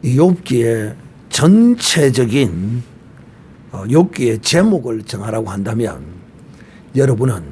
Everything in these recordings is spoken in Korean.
이 욥기의 전체적인 욥기의 제목을 정하라고 한다면 여러분은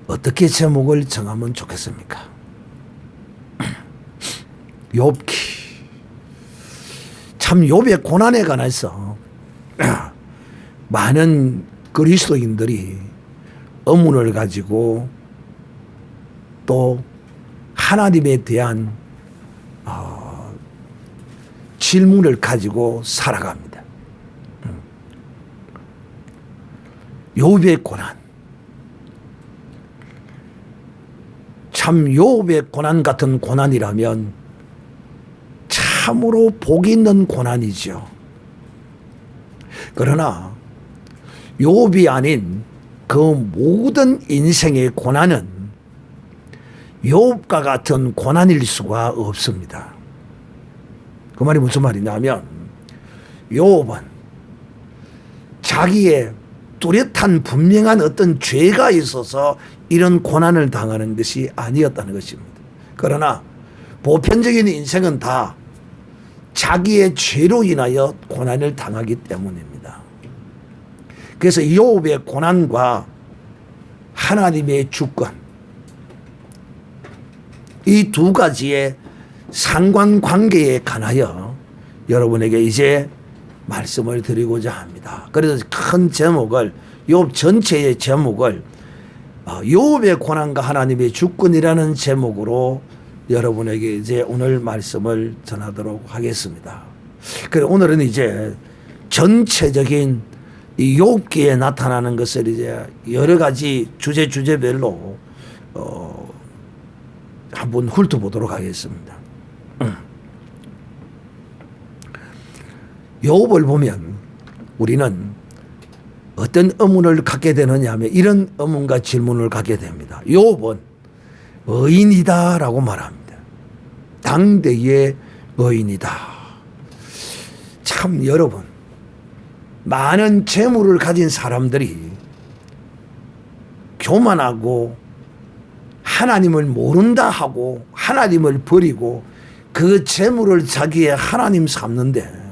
어떻게 제목을 정하면 좋겠습니까? 욥기. 참 욥의 고난에 관해서 많은 그리스도인들이 의문을 가지고 또 하나님에 대한 질문을 가지고 살아갑니다. 욥의 고난. 참 욥의 고난 같은 고난이라면 참으로 복 있는 고난이죠. 그러나 욥이 아닌 그 모든 인생의 고난은 욥과 같은 고난일 수가 없습니다. 그 말이 무슨 말이냐면 욥은 자기의 뚜렷한 분명한 어떤 죄가 있어서 이런 고난을 당하는 것이 아니었다는 것입니다. 그러나 보편적인 인생은 다 자기의 죄로 인하여 고난을 당하기 때문입니다. 그래서 욥의 고난과 하나님의 주권, 이 두 가지의 상관관계에 관하여 여러분에게 이제 말씀을 드리고자 합니다. 그래서 큰 제목을, 욥 전체의 제목을 욥의 고난과 하나님의 주권이라는 제목으로 여러분에게 이제 오늘 말씀을 전하도록 하겠습니다. 그래서 오늘은 이제 전체적인 이 욥기에 나타나는 것을 이제 여러 가지 주제별로 한번 훑어보도록 하겠습니다. 욥을 보면 우리는 어떤 의문을 갖게 되느냐 하면 이런 의문과 질문을 갖게 됩니다. 욥은 의인이다라고 말합니다. 당대의 의인이다. 참 여러분, 많은 재물을 가진 사람들이 교만하고 하나님을 모른다 하고 하나님을 버리고 그 재물을 자기의 하나님 삼는데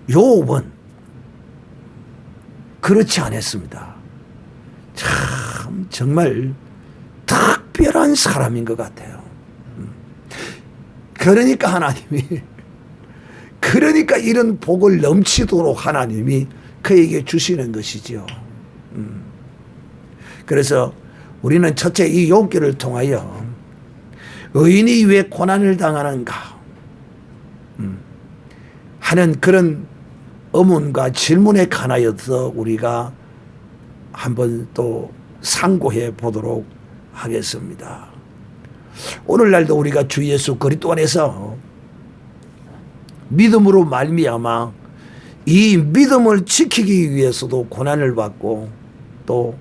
욥은 그렇지 않았습니다. 참 정말 특별한 사람인 것 같아요. 그러니까 그러니까 이런 복을 넘치도록 하나님이 그에게 주시는 것이죠. 그래서 우리는 첫째 이 욥기를 통하여 의인이 왜 고난을 당하는가 하는 그런 의문과 질문에 관하여서 우리가 한번 또 상고해 보도록 하겠습니다. 오늘날도 우리가 주 예수 그리스도 안에서 믿음으로 말미암아 이 믿음을 지키기 위해서도 고난을 받고 또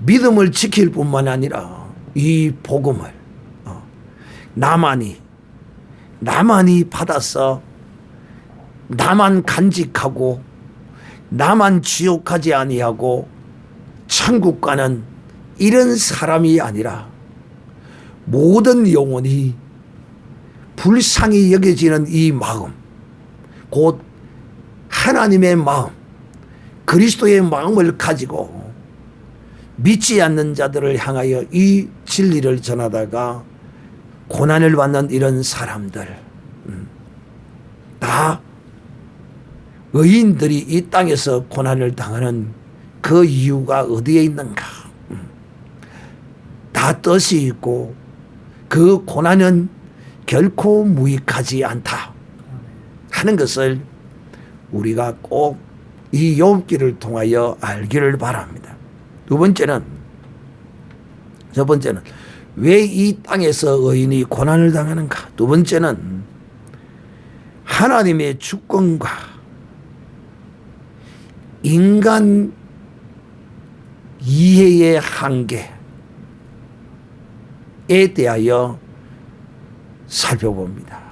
믿음을 지킬 뿐만 아니라 이 복음을 나만이 받아서 나만 간직하고 나만 지옥하지 아니하고 천국 가는 이런 사람이 아니라 모든 영혼이 불쌍히 여겨지는 이 마음, 곧 하나님의 마음, 그리스도의 마음을 가지고 믿지 않는 자들을 향하여 이 진리를 전하다가 고난을 받는 이런 사람들, 다 의인들이 이 땅에서 고난을 당하는 그 이유가 어디에 있는가? 다 뜻이 있고 그 고난은 결코 무익하지 않다 하는 것을 우리가 꼭 이 욥기를 통하여 알기를 바랍니다. 첫 번째는 왜 이 땅에서 의인이 고난을 당하는가? 두 번째는 하나님의 주권과 인간 이해의 한계에 대하여 살펴봅니다.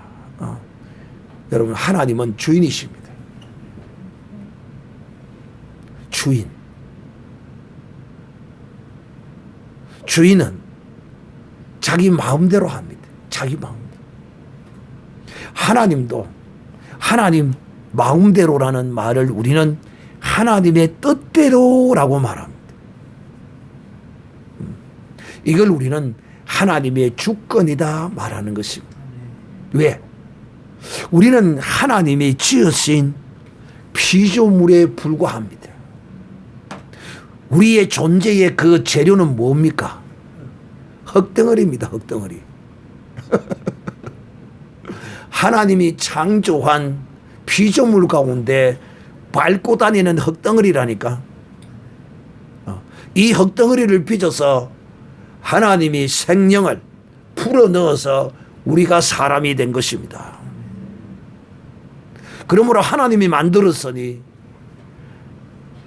여러분, 하나님은 주인이십니다. 주인은 자기 마음대로 합니다. 자기 마음대로. 하나님도 하나님 마음대로라는 말을 우리는 하나님의 뜻대로라고 말합니다. 이걸 우리는 하나님의 주권이다 말하는 것입니다. 왜? 우리는 하나님이 지으신 피조물에 불과합니다. 우리의 존재의 그 재료는 뭡니까? 흙덩어리입니다. 흙덩어리. 하나님이 창조한 피조물 가운데 밟고 다니는 흙덩어리라니까. 이 흙덩어리를 빚어서 하나님이 생명을 풀어넣어서 우리가 사람이 된 것입니다. 그러므로 하나님이 만들었으니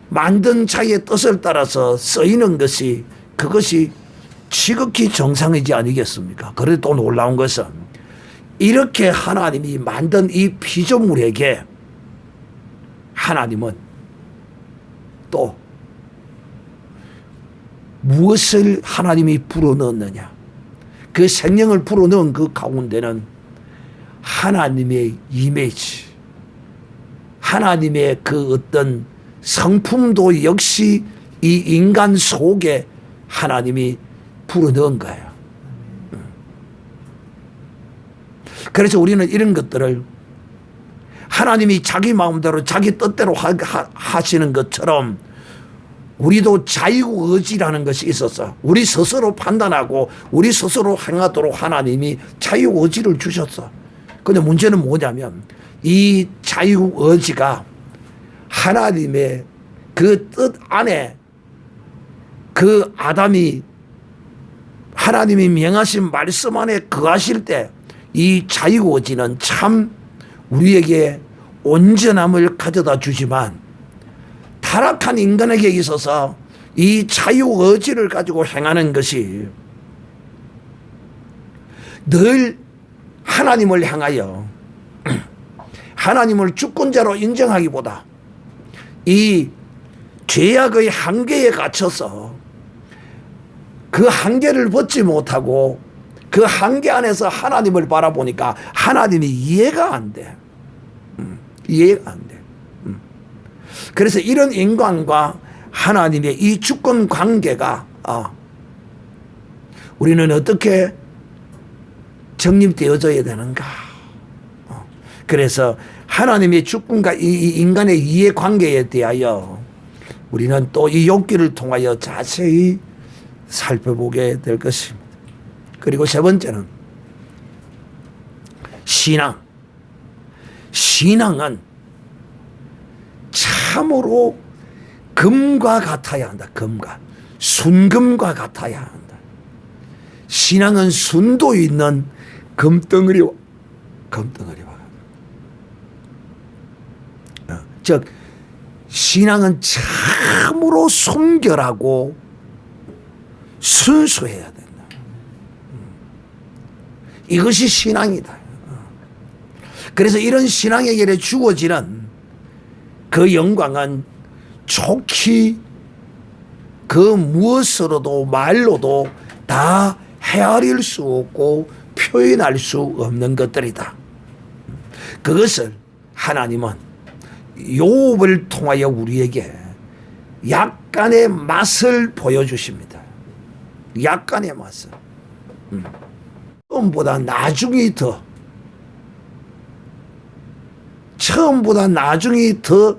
만든 자의 뜻을 따라서 쓰이는 것이 그것이 지극히 정상이지 아니겠습니까? 그런데 또 놀라운 것은 이렇게 하나님이 만든 이 피조물에게 하나님은 또 무엇을 하나님이 불어넣었느냐? 그 생명을 불어넣은 그 가운데는 하나님의 이미지, 하나님의 그 어떤 성품도 역시 이 인간 속에 하나님이 불어넣은 거예요. 그래서 우리는 이런 것들을 하나님이 자기 마음대로 자기 뜻대로 하시는 것처럼 우리도 자유의지라는 것이 있어서 우리 스스로 판단하고 우리 스스로 행하도록 하나님이 자유의지를 주셨어. 그런데 문제는 뭐냐면 이 자유의지가 하나님의 그 뜻 안에 그 아담이 하나님이 명하신 말씀 안에 거하실 때 이 자유의지는 참 우리에게 온전함을 가져다 주지만 타락한 인간에게 있어서 이 자유의지를 가지고 행하는 것이 늘 하나님을 향하여 하나님을 주권자로 인정하기보다 이 죄악의 한계에 갇혀서 그 한계를 벗지 못하고 그 한계 안에서 하나님을 바라보니까 하나님이 이해가 안 돼. 이해가 안 돼. 그래서 이런 인간과 하나님의 이 주권 관계가 우리는 어떻게 정립되어져야 되는가. 그래서 하나님의 주권과 이 인간의 이해 관계에 대하여 우리는 또 이 욥기를 통하여 자세히 살펴보게 될 것입니다. 그리고 세 번째는 신앙. 신앙은 참으로 금과 같아야 한다. 금과. 순금과 같아야 한다. 신앙은 순도 있는 금덩어리와 즉 신앙은 참으로 순결하고 순수해야 된다. 이것이 신앙이다. 그래서 이런 신앙에게 주어지는 그 영광은 촉히 그 무엇으로도 말로도 다 헤아릴 수 없고 표현할 수 없는 것들이다. 그것을 하나님은 욥을 통하여 우리에게 약간의 맛을 보여주십니다. 약간의 맛을. 처음보다 나중이 더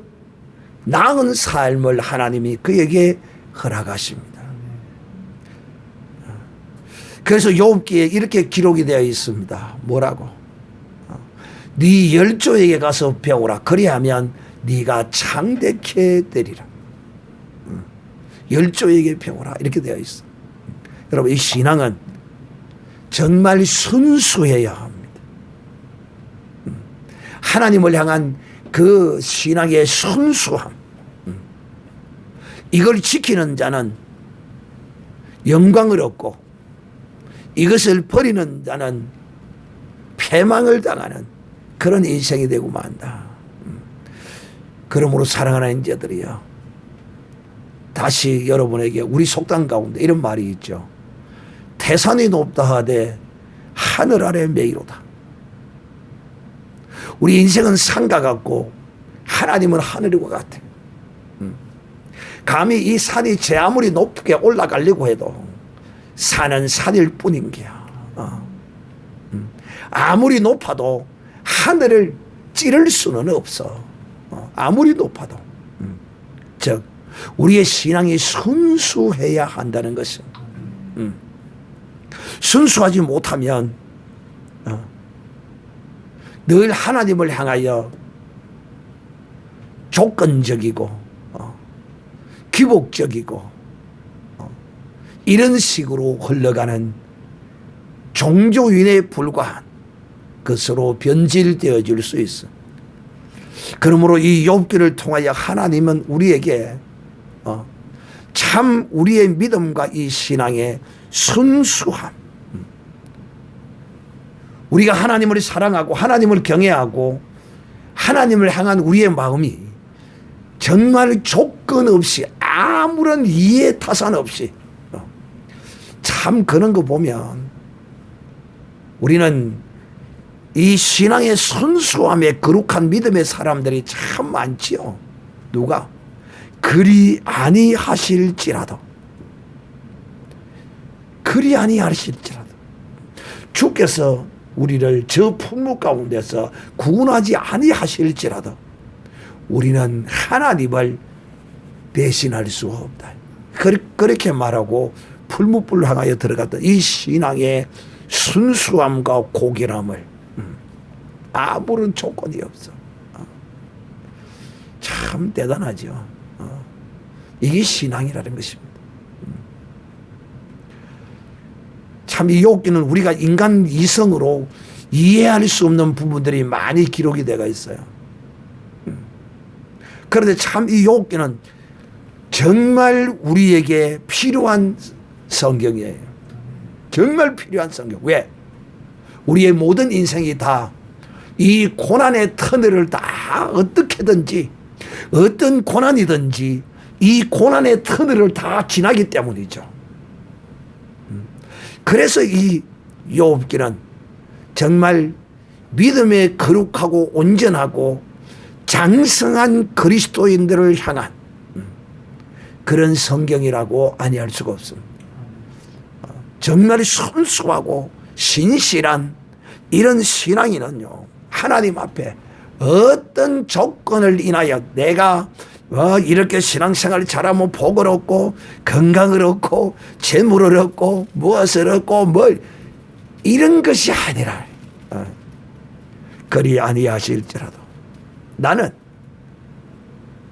나은 삶을 하나님이 그에게 허락하십니다. 그래서 욥기에 이렇게 기록이 되어 있습니다. 뭐라고? 네 열조에게 가서 배우라. 그리하면 네가 창대케 되리라. 열조에게 배우라. 이렇게 되어 있어. 여러분, 이 신앙은 정말 순수해야 합니다. 하나님을 향한 그 신앙의 순수함, 이걸 지키는 자는 영광을 얻고 이것을 버리는 자는 패망을 당하는 그런 인생이 되고 만다. 그러므로 사랑하는 자들이여, 다시 여러분에게 우리 속담 가운데 이런 말이 있죠. 태산이 높다 하되 하늘 아래 매이로다. 우리 인생은 산과 같고 하나님은 하늘과 같아. 감히 이 산이 제 아무리 높게 올라가려고 해도 산은 산일 뿐인 게야. 아무리 높아도 하늘을 찌를 수는 없어. 아무리 높아도. 즉 우리의 신앙이 순수해야 한다는 것은, 순수하지 못하면 늘 하나님을 향하여 조건적이고 기복적이고 이런 식으로 흘러가는 종교인에 불과한 것으로 변질되어질 수 있어. 그러므로 이 욥기를 통하여 하나님은 우리에게 참 우리의 믿음과 이 신앙의 순수함, 우리가 하나님을 사랑하고 하나님을 경외하고 하나님을 향한 우리의 마음이 정말 조건 없이 아무런 이해 타산 없이 참 그런 거 보면 우리는 이 신앙의 순수함에 거룩한 믿음의 사람들이 참 많지요. 누가? 그리 아니하실지라도, 그리 아니하실지라도 주께서 우리를 저 풍무 가운데서 구원하지 아니하실지라도 우리는 하나님을 배신할 수 없다. 그렇게 말하고 풀무불 향하여 들어갔던 이 신앙의 순수함과 고결함을 아무런 조건이 없어. 참 대단하죠. 이게 신앙이라는 것입니다. 참 이 욥기는 우리가 인간 이성으로 이해할 수 없는 부분들이 많이 기록이 되어 있어요. 그런데 참 이 욥기는 정말 우리에게 필요한 성경이에요. 정말 필요한 성경. 왜? 우리의 모든 인생이 다 이 고난의 터널을 다 어떻게든지 어떤 고난이든지 이 고난의 터널을 다 지나기 때문이죠. 그래서 이 욥기는 정말 믿음에 거룩하고 온전하고 장성한 그리스도인들을 향한 그런 성경이라고 아니할 수가 없습니다. 정말 순수하고 신실한 이런 신앙인은요, 하나님 앞에 어떤 조건을 인하여 내가 이렇게 신앙생활을 잘하면 복을 얻고 건강을 얻고 재물을 얻고 무엇을 얻고 뭘 이런 것이 아니라 그리 아니하실지라도 나는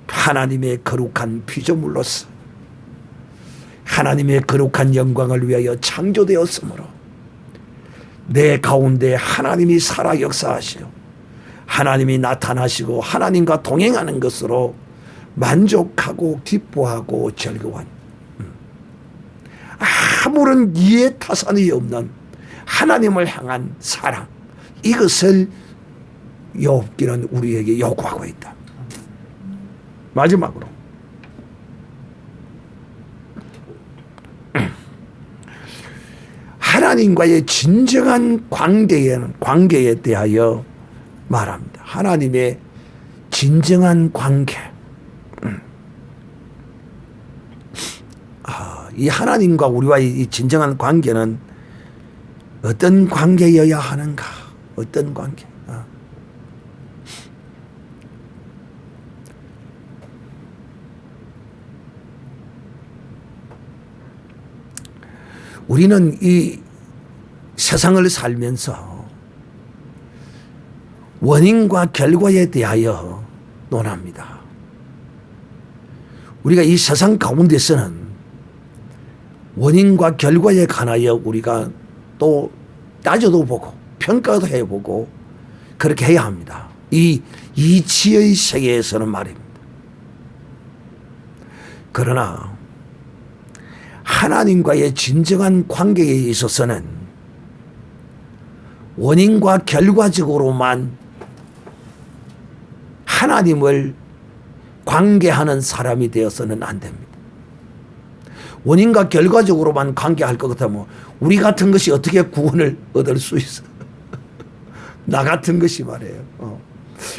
하나님의 거룩한 피조물로서 하나님의 거룩한 영광을 위하여 창조되었으므로 내 가운데 하나님이 살아 역사하시고 하나님이 나타나시고 하나님과 동행하는 것으로 만족하고 기뻐하고 즐거운 아무런 이해 타산이 없는 하나님을 향한 사랑, 이것을 욥기는 우리에게 요구하고 있다. 마지막으로 하나님과의 진정한 관계에 대하여 말합니다. 하나님의 진정한 관계. 이 하나님과 우리와의 이 진정한 관계는 어떤 관계여야 하는가? 어떤 관계? 우리는 이 세상을 살면서 원인과 결과에 대하여 논합니다. 우리가 이 세상 가운데서는 원인과 결과에 관하여 우리가 또 따져도 보고 평가도 해보고 그렇게 해야 합니다. 이 이치의 세계에서는 말입니다. 그러나 하나님과의 진정한 관계에 있어서는 원인과 결과적으로만 하나님을 관계하는 사람이 되어서는 안 됩니다. 원인과 결과적으로만 관계할 것 같으면 우리 같은 것이 어떻게 구원을 얻을 수 있어? 나 같은 것이 말이에요.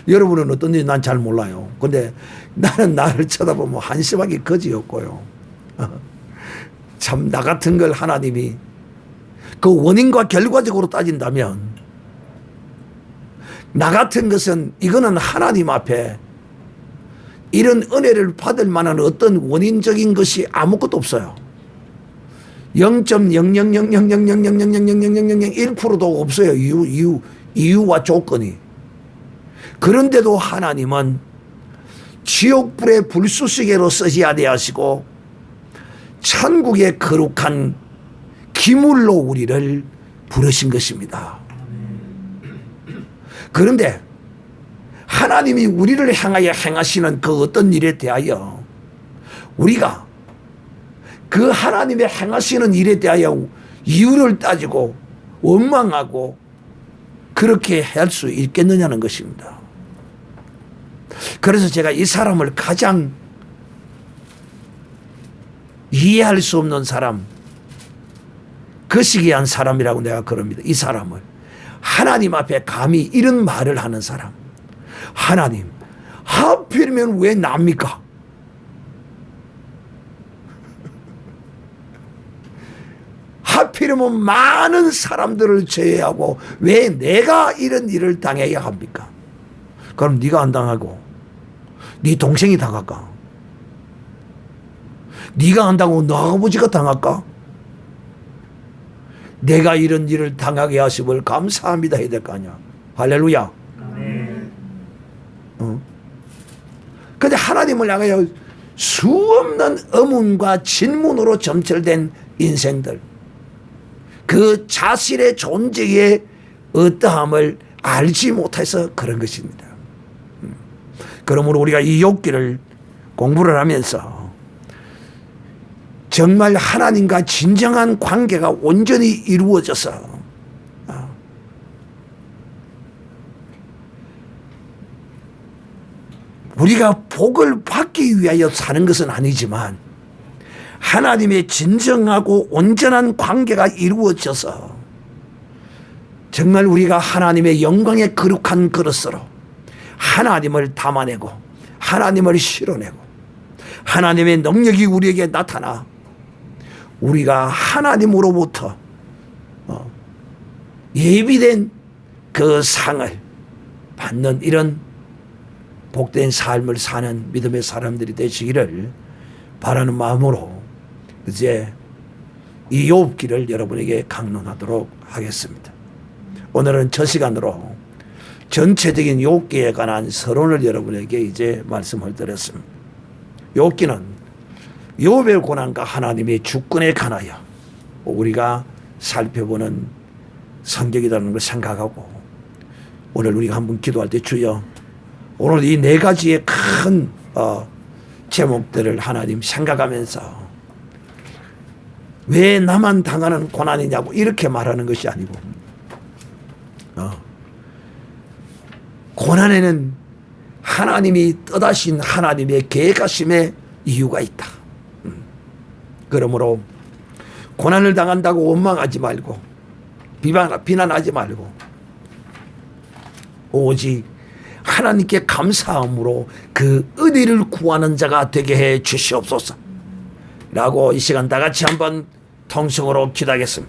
여러분은 어떤지 난 잘 몰라요. 근데 나는 나를 쳐다보면 한심하게 거지였고요. 참 나 같은 걸 하나님이 그 원인과 결과적으로 따진다면 나 같은 것은 이거는 하나님 앞에 이런 은혜를 받을 만한 어떤 원인적인 것이 아무것도 없어요. 0.0000000000001%도 없어요. 이유와 조건이. 그런데도 하나님은 지옥불의 불수시개로 쓰지 아니하시고 천국의 거룩한 기물로 우리를 부르신 것입니다. 그런데 하나님이 우리를 향하여 행하시는 그 어떤 일에 대하여 우리가 그 하나님의 행하시는 일에 대하여 이유를 따지고 원망하고 그렇게 할 수 있겠느냐는 것입니다. 그래서 제가 이 사람을 가장 이해할 수 없는 사람, 거시기한 사람이라고 내가 그럽니다. 이 사람을 하나님 앞에 감히 이런 말을 하는 사람. 하나님, 하필이면 왜 납니까? 하필이면 많은 사람들을 제외하고 왜 내가 이런 일을 당해야 합니까? 그럼 네가 안 당하고 네 동생이 당할까? 네가 안 당하고 너 아버지가 당할까? 내가 이런 일을 당하게 하심을 감사합니다 해야 될 거 아니야. 할렐루야. 근데 하나님을 향하여 수없는 의문과 진문으로 점철된 인생들, 그 자신의 존재의 어떠함을 알지 못해서 그런 것입니다. 그러므로 우리가 이 욥기를 공부를 하면서 정말 하나님과 진정한 관계가 온전히 이루어져서 우리가 복을 받기 위하여 사는 것은 아니지만 하나님의 진정하고 온전한 관계가 이루어져서 정말 우리가 하나님의 영광의 거룩한 그릇으로 하나님을 담아내고 하나님을 실어내고 하나님의 능력이 우리에게 나타나 우리가 하나님으로부터 예비된 그 상을 받는 이런 복된 삶을 사는 믿음의 사람들이 되시기를 바라는 마음으로 이제 이 욥기를 여러분에게 강론하도록 하겠습니다. 오늘은 첫 시간으로 전체적인 욥기에 관한 서론을 여러분에게 이제 말씀을 드렸습니다. 욥기는 욥의 고난과 하나님의 주권에 관하여 우리가 살펴보는 성경이라는 걸 생각하고 오늘 우리가 한번 기도할 때 주여 오늘 이 네 가지의 큰 제목들을 하나님 생각하면서 왜 나만 당하는 고난이냐고 이렇게 말하는 것이 아니고 고난에는 하나님이 뜻하신 하나님의 계획하심의 이유가 있다. 그러므로 고난을 당한다고 원망하지 말고 비난하지 말고 오직 하나님께 감사함으로 그 은혜를 구하는 자가 되게 해 주시옵소서 라고 이 시간 다 같이 한번 통성으로 기도하겠습니다.